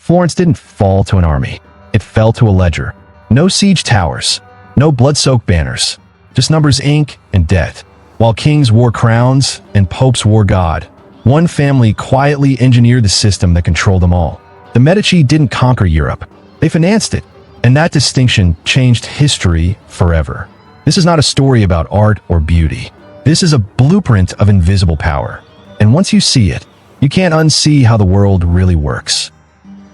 Florence didn't fall to an army. It fell to a ledger. No siege towers, no blood-soaked banners, just numbers, ink, and debt. While kings wore crowns and popes wore God, one family quietly engineered the system that controlled them all. The Medici didn't conquer Europe. They financed it, and that distinction changed history forever. This is not a story about art or beauty. This is a blueprint of invisible power. And once you see it, you can't unsee how the world really works.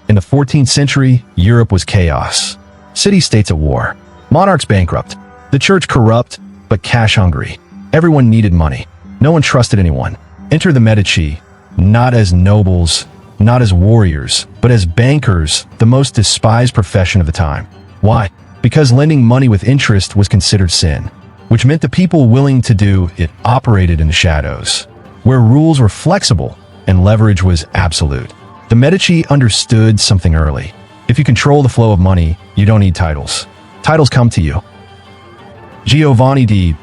In the 14th century, Europe was chaos. City-states at war. Monarchs bankrupt. The church corrupt, but cash-hungry. Everyone needed money. No one trusted anyone. Enter the Medici, not as nobles, not as warriors, but as bankers, the most despised profession of the time. Why? Because lending money with interest was considered sin, which meant the people willing to do it operated in the shadows, where rules were flexible and leverage was absolute. The Medici understood something early. If you control the flow of money, you don't need titles. Titles come to you. Giovanni de'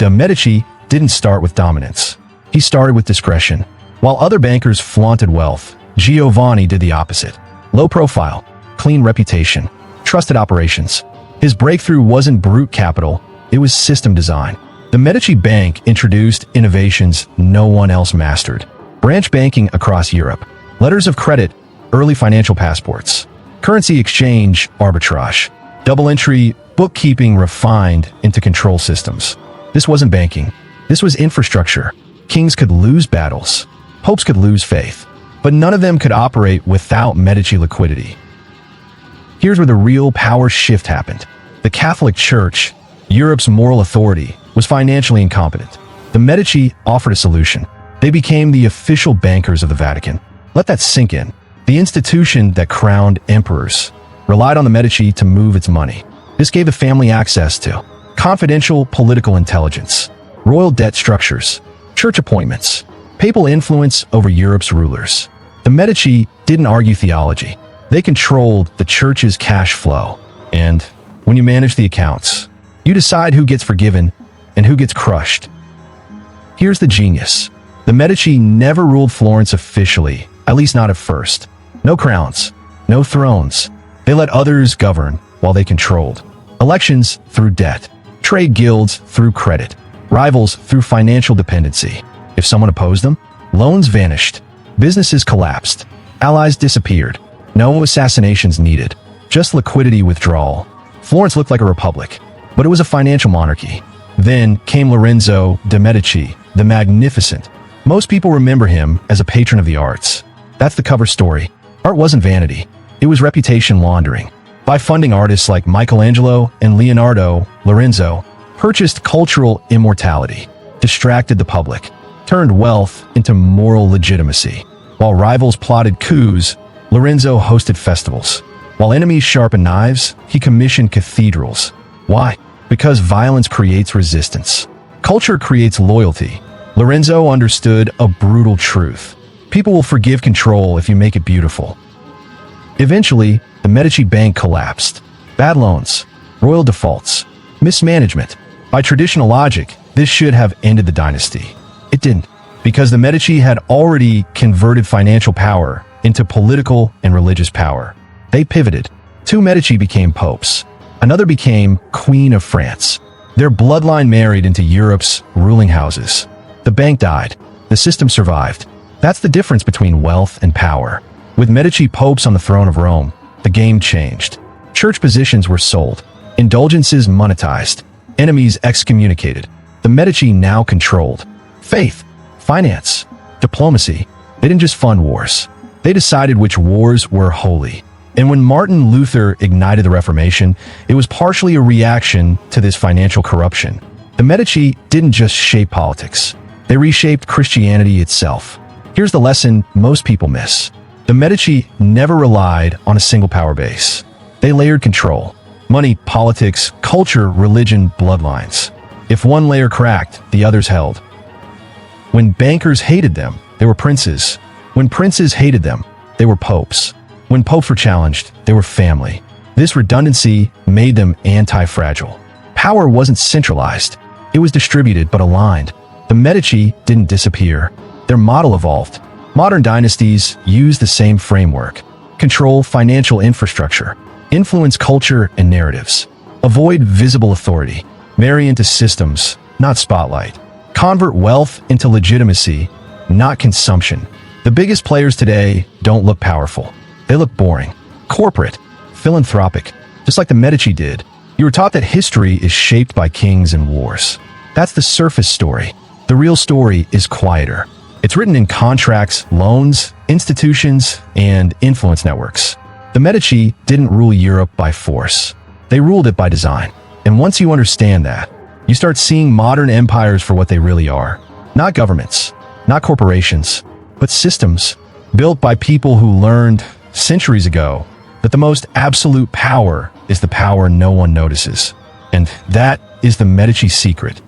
Medici didn't start with dominance. He started with discretion. While other bankers flaunted wealth, Giovanni did the opposite. Low profile, clean reputation, trusted operations. His breakthrough wasn't brute capital, it was system design. The Medici Bank introduced innovations no one else mastered. Branch banking across Europe, letters of credit, early financial passports, currency exchange arbitrage, double entry bookkeeping refined into control systems. This wasn't banking. This was infrastructure. Kings could lose battles. Popes could lose faith. But none of them could operate without Medici liquidity. Here's where the real power shift happened. The Catholic Church, Europe's moral authority, was financially incompetent. The Medici offered a solution. They became the official bankers of the Vatican. Let that sink in. The institution that crowned emperors relied on the Medici to move its money. This gave the family access to confidential political intelligence, royal debt structures, church appointments, papal influence over Europe's rulers. The Medici didn't argue theology. They controlled the church's cash flow. And when you manage the accounts, you decide who gets forgiven and who gets crushed. Here's the genius. The Medici never ruled Florence officially, at least not at first. No crowns, no thrones. They let others govern while they controlled. Elections through debt, trade guilds through credit, rivals through financial dependency. If someone opposed them, loans vanished, businesses collapsed, allies disappeared. No assassinations needed, just liquidity withdrawal. Florence looked like a republic, but it was a financial monarchy. Then came Lorenzo de' Medici, the Magnificent. Most people remember him as a patron of the arts. That's the cover story. Art wasn't vanity. It was reputation laundering. By funding artists like Michelangelo and Leonardo, Lorenzo purchased cultural immortality, distracted the public, turned wealth into moral legitimacy. While rivals plotted coups, Lorenzo hosted festivals. While enemies sharpened knives, he commissioned cathedrals. Why? Because violence creates resistance. Culture creates loyalty. Lorenzo understood a brutal truth. People will forgive control if you make it beautiful. Eventually, the Medici Bank collapsed. Bad loans, royal defaults, mismanagement. By traditional logic, this should have ended the dynasty. It didn't, because the Medici had already converted financial power into political and religious power. They pivoted. Two Medici became popes. Another became Queen of France. Their bloodline married into Europe's ruling houses. The bank died. The system survived. That's the difference between wealth and power. With Medici popes on the throne of Rome, the game changed. Church positions were sold. Indulgences monetized. Enemies excommunicated. The Medici now controlled faith, finance, diplomacy. They didn't just fund wars. They decided which wars were holy. And when Martin Luther ignited the Reformation, it was partially a reaction to this financial corruption. The Medici didn't just shape politics. They reshaped Christianity itself. Here's the lesson most people miss. The Medici never relied on a single power base. They layered control. Money, politics, culture, religion, bloodlines. If one layer cracked, the others held. When bankers hated them, they were princes. When princes hated them, they were popes. When popes were challenged, they were family. This redundancy made them anti-fragile. Power wasn't centralized. It was distributed but aligned. The Medici didn't disappear. Their model evolved. Modern dynasties use the same framework. Control financial infrastructure. Influence culture and narratives. Avoid visible authority. Marry into systems, not spotlight. Convert wealth into legitimacy, not consumption. The biggest players today don't look powerful. They look boring, corporate, philanthropic, just like the Medici did. You were taught that history is shaped by kings and wars. That's the surface story. The real story is quieter. It's written in contracts, loans, institutions, and influence networks. The Medici didn't rule Europe by force. They ruled it by design. And once you understand that, you start seeing modern empires for what they really are. Not governments, not corporations, but systems built by people who learned centuries ago that the most absolute power is the power no one notices. And that is the Medici secret.